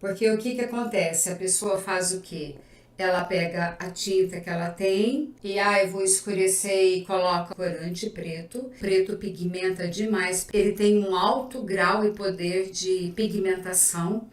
Porque o que acontece? A pessoa faz o quê? Ela pega a tinta que ela tem e eu vou escurecer e coloca corante preto. Preto pigmenta demais, ele tem um alto grau e poder de pigmentação.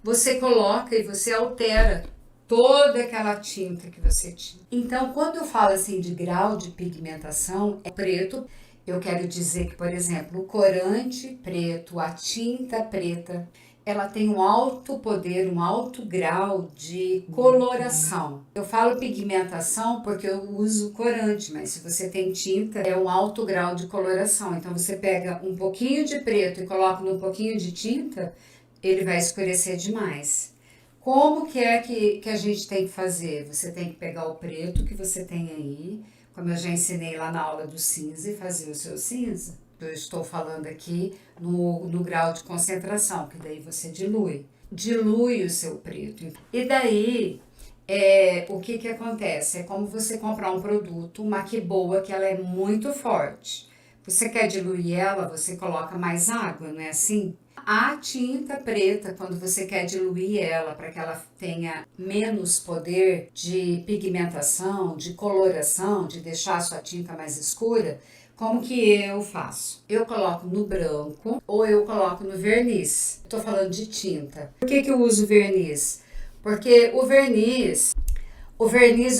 Você coloca e você altera toda aquela tinta que você tinha. Então, quando eu falo assim de grau de pigmentação, é preto, eu quero dizer que, por exemplo, o corante preto, a tinta preta, ela tem um alto poder, um alto grau de coloração. Eu falo pigmentação porque eu uso corante, mas se você tem tinta, é um alto grau de coloração. Então, você pega um pouquinho de preto e coloca num pouquinho de tinta, ele vai escurecer demais. Como que é que a gente tem que fazer? Você tem que pegar o preto que você tem aí, como eu já ensinei lá na aula do cinza, e fazer o seu cinza. Eu estou falando aqui no grau de concentração, que daí você dilui. Dilui o seu preto. E daí, o que acontece? É como você comprar um produto, uma que boa, que ela é muito forte. Você quer diluir ela, você coloca mais água, não é assim? A tinta preta, quando você quer diluir ela para que ela tenha menos poder de pigmentação, de coloração, de deixar a sua tinta mais escura, como que eu faço? Eu coloco no branco ou eu coloco no verniz. Estou falando de tinta. Por que eu uso verniz? Porque o verniz, o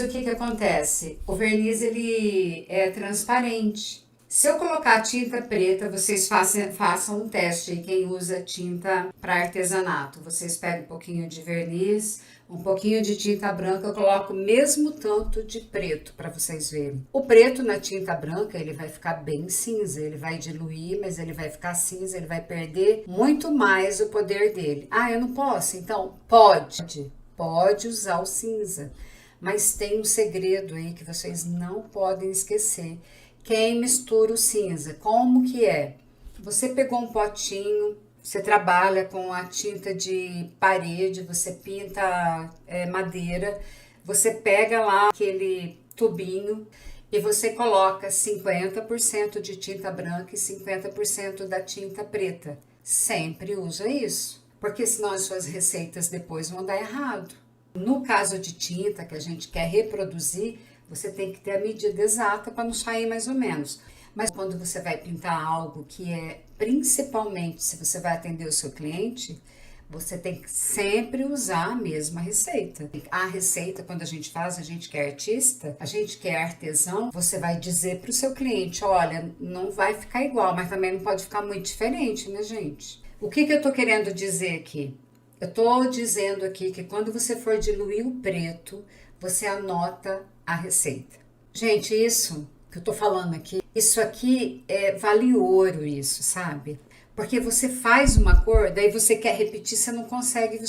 que acontece? O verniz ele é transparente. Se eu colocar tinta preta, vocês façam um teste aí, quem usa tinta para artesanato. Vocês pegam um pouquinho de verniz, um pouquinho de tinta branca, eu coloco o mesmo tanto de preto para vocês verem. O preto na tinta branca, ele vai ficar bem cinza, ele vai diluir, mas ele vai ficar cinza, ele vai perder muito mais o poder dele. Eu não posso? Então, pode usar o cinza, mas tem um segredo aí que vocês não podem esquecer. Quem mistura o cinza, como que é? Você pegou um potinho, você trabalha com a tinta de parede, você pinta madeira, você pega lá aquele tubinho e você coloca 50% de tinta branca e 50% da tinta preta. Sempre usa isso, porque senão as suas receitas depois vão dar errado. No caso de tinta que a gente quer reproduzir, você tem que ter a medida exata para não sair mais ou menos. Mas quando você vai pintar algo que principalmente se você vai atender o seu cliente, você tem que sempre usar a mesma receita. A receita, quando a gente faz, a gente que é artista, a gente que é artesão, você vai dizer para o seu cliente, olha, não vai ficar igual, mas também não pode ficar muito diferente, né, gente? O que eu tô querendo dizer aqui? Eu tô dizendo aqui que quando você for diluir o preto, você anota a receita. Gente, isso que eu tô falando aqui, isso aqui vale ouro, isso, sabe? Porque você faz uma cor, daí você quer repetir, você não consegue,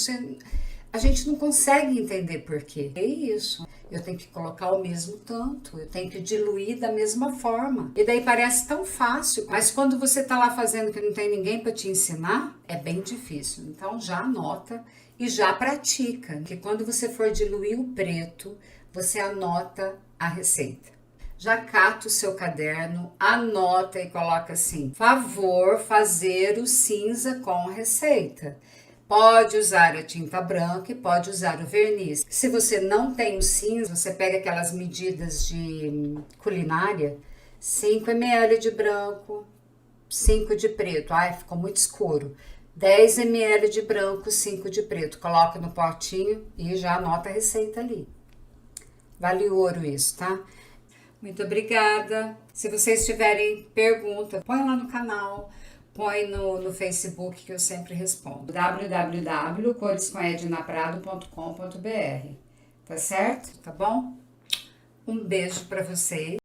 a gente não consegue entender por quê. É isso. Eu tenho que colocar o mesmo tanto, eu tenho que diluir da mesma forma. E daí parece tão fácil, mas quando você tá lá fazendo que não tem ninguém para te ensinar, é bem difícil. Então já anota e já pratica, que quando você for diluir o preto, você anota a receita. Já cata o seu caderno, anota e coloca assim, favor fazer o cinza com receita. Pode usar a tinta branca e pode usar o verniz. Se você não tem o cinza, você pega aquelas medidas de culinária, 5 ml de branco, 5 de preto. Ficou muito escuro. 10 ml de branco, 5 de preto. Coloca no potinho e já anota a receita ali. Vale ouro isso, tá? Muito obrigada. Se vocês tiverem pergunta, põe lá no canal, põe no Facebook que eu sempre respondo. www.corescomednaprado.com.br. Tá certo? Tá bom? Um beijo para vocês.